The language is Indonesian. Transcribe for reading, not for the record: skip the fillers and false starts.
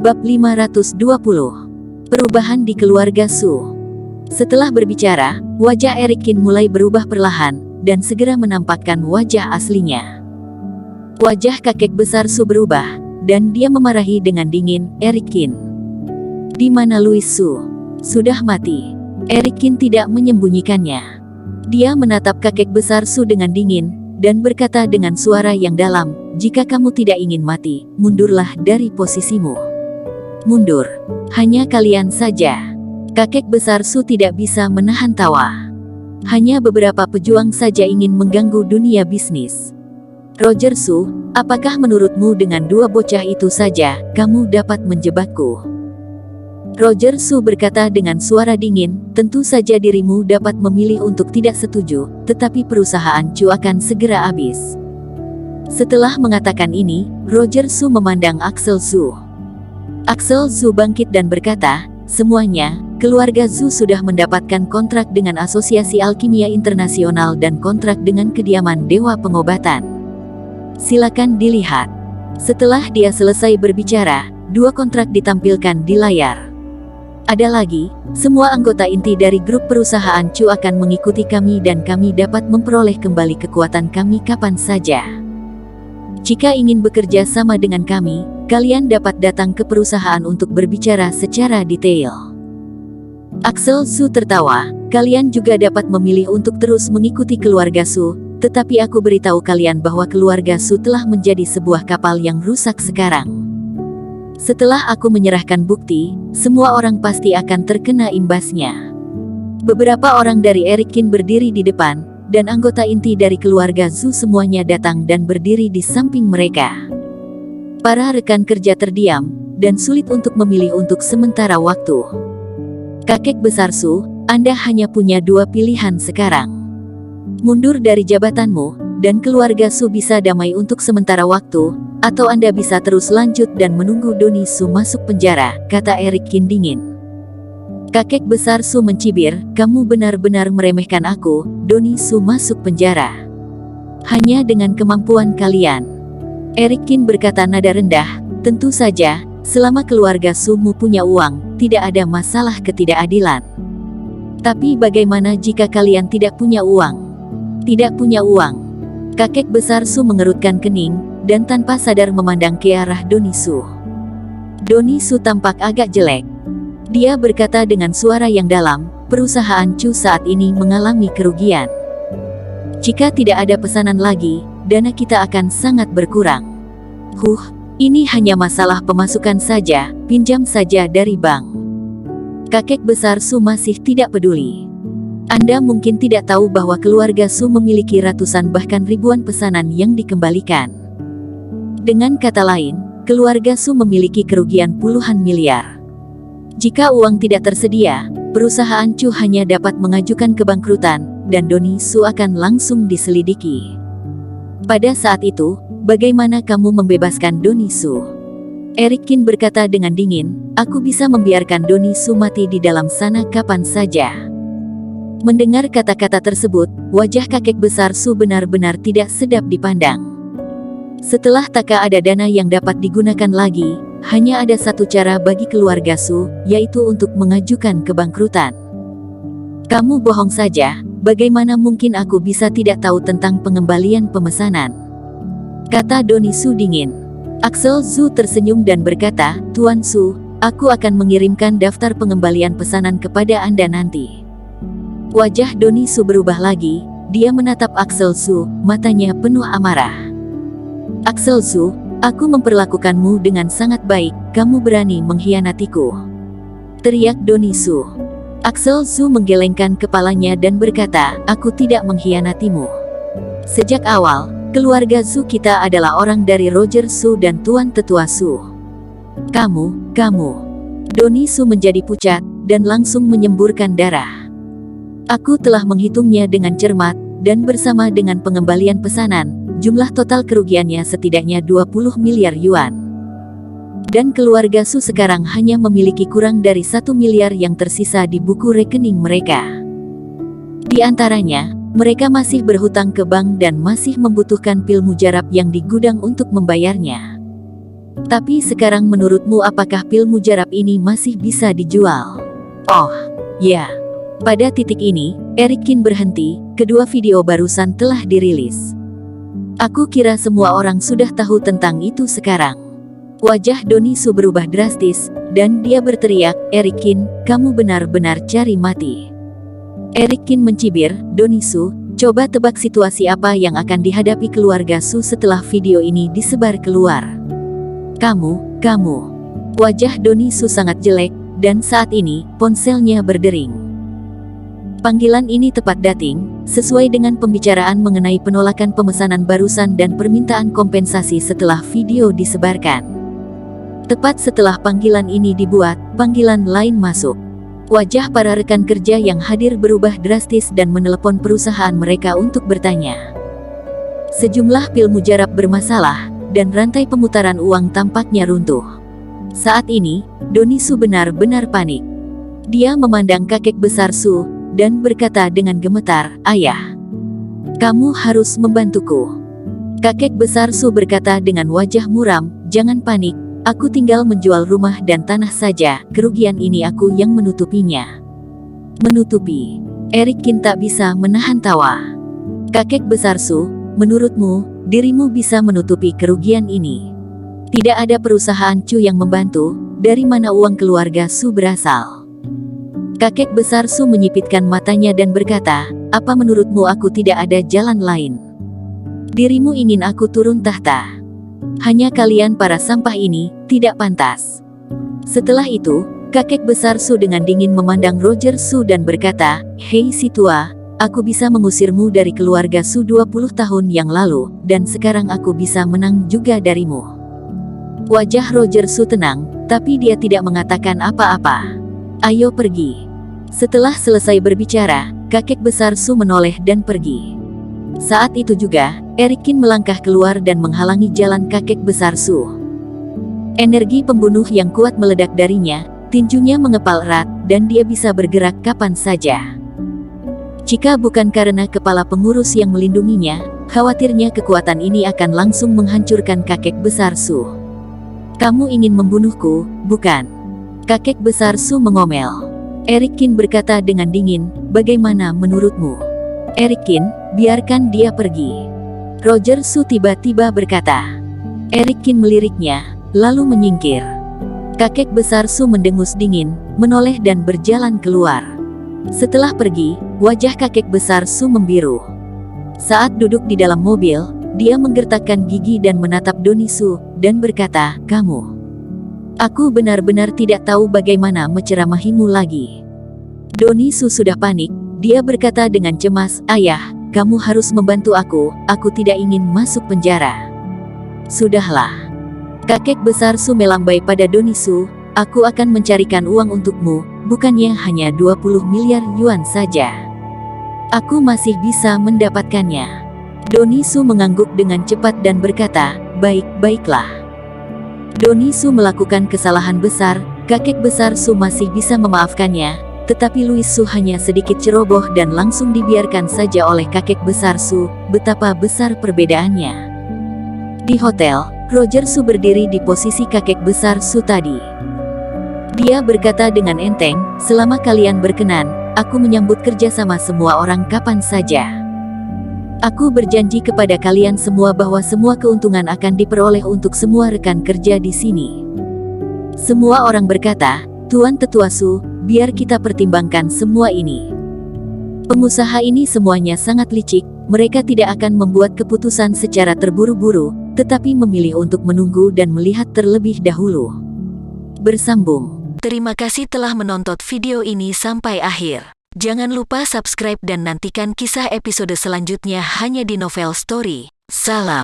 Bab 520. Perubahan di keluarga Su. Setelah berbicara, wajah Erikin mulai berubah perlahan, dan segera menampakkan wajah aslinya. Wajah kakek besar Su berubah, dan dia memarahi dengan dingin, "Erikin, di mana Louis Su? Sudah mati." Erikin tidak menyembunyikannya. Dia menatap kakek besar Su dengan dingin, dan berkata dengan suara yang dalam, "Jika kamu tidak ingin mati, mundurlah dari posisimu. Mundur. Hanya kalian saja." Kakek besar Su tidak bisa menahan tawa. Hanya beberapa pejuang saja ingin mengganggu dunia bisnis. "Roger Su, apakah menurutmu dengan dua bocah itu saja, kamu dapat menjebakku?" Roger Su berkata dengan suara dingin, "Tentu saja dirimu dapat memilih untuk tidak setuju, tetapi perusahaan Chu akan segera habis." Setelah mengatakan ini, Roger Su memandang Axel Zhu. Axel Zhu bangkit dan berkata, "Semuanya, keluarga Zhu sudah mendapatkan kontrak dengan Asosiasi Alkimia Internasional dan kontrak dengan kediaman Dewa Pengobatan. Silakan dilihat." Setelah dia selesai berbicara, dua kontrak ditampilkan di layar. "Ada lagi, semua anggota inti dari grup perusahaan Chu akan mengikuti kami dan kami dapat memperoleh kembali kekuatan kami kapan saja. Jika ingin bekerja sama dengan kami, kalian dapat datang ke perusahaan untuk berbicara secara detail." Axel Zhu tertawa, "Kalian juga dapat memilih untuk terus mengikuti keluarga Su, tetapi aku beritahu kalian bahwa keluarga Su telah menjadi sebuah kapal yang rusak sekarang. Setelah aku menyerahkan bukti, semua orang pasti akan terkena imbasnya." Beberapa orang dari Erikin berdiri di depan, dan anggota inti dari keluarga Zhu semuanya datang dan berdiri di samping mereka. Para rekan kerja terdiam, dan sulit untuk memilih untuk sementara waktu. "Kakek besar Su, Anda hanya punya dua pilihan sekarang. Mundur dari jabatanmu, dan keluarga Su bisa damai untuk sementara waktu, atau Anda bisa terus lanjut dan menunggu Doni Su masuk penjara," kata Erikin dingin. Kakek besar Su mencibir, "Kamu benar-benar meremehkan aku, Doni Su masuk penjara. Hanya dengan kemampuan kalian." Erikin berkata nada rendah, "Tentu saja, selama keluarga Su-mu punya uang, tidak ada masalah ketidakadilan. Tapi bagaimana jika kalian tidak punya uang?" "Tidak punya uang." Kakek besar Su mengerutkan kening, dan tanpa sadar memandang ke arah Doni Su. Doni Su tampak agak jelek. Dia berkata dengan suara yang dalam, "Perusahaan Chu saat ini mengalami kerugian. Jika tidak ada pesanan lagi, dana kita akan sangat berkurang. Ini hanya masalah pemasukan saja, pinjam saja dari bank." Kakek besar Su masih tidak peduli. "Anda mungkin tidak tahu bahwa keluarga Su memiliki ratusan bahkan ribuan pesanan yang dikembalikan. Dengan kata lain, keluarga Su memiliki kerugian puluhan miliar. Jika uang tidak tersedia, perusahaan Chu hanya dapat mengajukan kebangkrutan, dan Doni Su akan langsung diselidiki. Pada saat itu, bagaimana kamu membebaskan Doni Su?" Erikin berkata dengan dingin, "Aku bisa membiarkan Doni Su mati di dalam sana kapan saja." Mendengar kata-kata tersebut, wajah kakek besar Su benar-benar tidak sedap dipandang. Setelah tak ada dana yang dapat digunakan lagi, hanya ada satu cara bagi keluarga Su, yaitu untuk mengajukan kebangkrutan. "Kamu bohong saja, bagaimana mungkin aku bisa tidak tahu tentang pengembalian pemesanan?" kata Doni Su dingin. Axel Zhu tersenyum dan berkata, "Tuan Su, aku akan mengirimkan daftar pengembalian pesanan kepada Anda nanti." Wajah Doni Su berubah lagi, dia menatap Axel Zhu, matanya penuh amarah. "Axel Zhu, aku memperlakukanmu dengan sangat baik, kamu berani mengkhianatiku?" teriak Doni Su. Axel Zhu menggelengkan kepalanya dan berkata, "Aku tidak mengkhianatimu. Sejak awal, keluarga Zhu kita adalah orang dari Roger Su dan Tuan Tetua Su. Kamu. Doni Su menjadi pucat, dan langsung menyemburkan darah. "Aku telah menghitungnya dengan cermat, dan bersama dengan pengembalian pesanan, jumlah total kerugiannya setidaknya 20 miliar yuan. Dan keluarga Su sekarang hanya memiliki kurang dari 1 miliar yang tersisa di buku rekening mereka. Di antaranya, mereka masih berhutang ke bank dan masih membutuhkan pil mujarab yang di gudang untuk membayarnya. Tapi sekarang menurutmu apakah pil mujarab ini masih bisa dijual? Oh, ya. Pada titik ini, Eric Kin berhenti, kedua video barusan telah dirilis. Aku kira semua orang sudah tahu tentang itu sekarang. Wajah Doni Su berubah drastis, dan dia berteriak, Eric Kin, kamu benar-benar cari mati. Eric Kin mencibir, Doni Su, coba tebak situasi apa yang akan dihadapi keluarga Su setelah video ini disebar keluar. Kamu. Wajah Doni Su sangat jelek, dan saat ini, ponselnya berdering. Panggilan ini tepat dating, sesuai dengan pembicaraan mengenai penolakan pemesanan barusan dan permintaan kompensasi setelah video disebarkan. Tepat setelah panggilan ini dibuat, panggilan lain masuk. Wajah para rekan kerja yang hadir berubah drastis dan menelepon perusahaan mereka untuk bertanya. Sejumlah pil mujarab bermasalah, dan rantai pemutaran uang tampaknya runtuh. Saat ini, Doni Su benar-benar panik. Dia memandang kakek besar Su, dan berkata dengan gemetar, Ayah, kamu harus membantuku. Kakek besar Su berkata dengan wajah muram, jangan panik, aku tinggal menjual rumah dan tanah saja, kerugian ini aku yang menutupinya. Menutupi. Eric Kin tak bisa menahan tawa. Kakek besar Su, menurutmu, dirimu bisa menutupi kerugian ini? Tidak ada perusahaan Chu yang membantu, dari mana uang keluarga Su berasal? Kakek besar Su menyipitkan matanya dan berkata, apa menurutmu aku tidak ada jalan lain? Dirimu ingin aku turun tahta? Hanya kalian para sampah ini, tidak pantas. Setelah itu, kakek besar Su dengan dingin memandang Roger Su dan berkata, hei si tua, aku bisa mengusirmu dari keluarga Su 20 tahun yang lalu, dan sekarang aku bisa menang juga darimu. Wajah Roger Su tenang, tapi dia tidak mengatakan apa-apa. Ayo pergi. Setelah selesai berbicara, kakek besar Su menoleh dan pergi. Saat itu juga, Eric Kin melangkah keluar dan menghalangi jalan kakek besar Su. Energi pembunuh yang kuat meledak darinya, tinjunya mengepal erat, dan dia bisa bergerak kapan saja. Jika bukan karena kepala pengurus yang melindunginya, khawatirnya kekuatan ini akan langsung menghancurkan kakek besar Su. Kamu ingin membunuhku, bukan? Kakek besar Su mengomel. Eric Kin berkata dengan dingin, bagaimana menurutmu? Eric Kin, biarkan dia pergi. Roger Su tiba-tiba berkata. Eric Kin meliriknya, lalu menyingkir. Kakek besar Su mendengus dingin, menoleh dan berjalan keluar. Setelah pergi, wajah kakek besar Su membiru. Saat duduk di dalam mobil, dia menggertakkan gigi dan menatap Doni Su, dan berkata, kamu. Aku benar-benar tidak tahu bagaimana menceramahimu lagi. Doni Su sudah panik, dia berkata dengan cemas, Ayah, kamu harus membantu aku tidak ingin masuk penjara. Sudahlah. Kakek besar Su melambai pada Doni Su, aku akan mencarikan uang untukmu, bukannya hanya 20 miliar yuan saja. Aku masih bisa mendapatkannya. Doni Su mengangguk dengan cepat dan berkata, baiklah. Doni Su melakukan kesalahan besar, kakek besar Su masih bisa memaafkannya, tetapi Louis Su hanya sedikit ceroboh dan langsung dibiarkan saja oleh kakek besar Su, betapa besar perbedaannya. Di hotel, Roger Su berdiri di posisi kakek besar Su tadi. Dia berkata dengan enteng, selama kalian berkenan, aku menyambut kerja sama semua orang kapan saja. Aku berjanji kepada kalian semua bahwa semua keuntungan akan diperoleh untuk semua rekan kerja di sini. Semua orang berkata, Tuan Tetua Su, biar kita pertimbangkan semua ini. Pengusaha ini semuanya sangat licik, mereka tidak akan membuat keputusan secara terburu-buru, tetapi memilih untuk menunggu dan melihat terlebih dahulu. Bersambung. Terima kasih telah menonton video ini sampai akhir. Jangan lupa subscribe dan nantikan kisah episode selanjutnya hanya di Novel Story. Salam.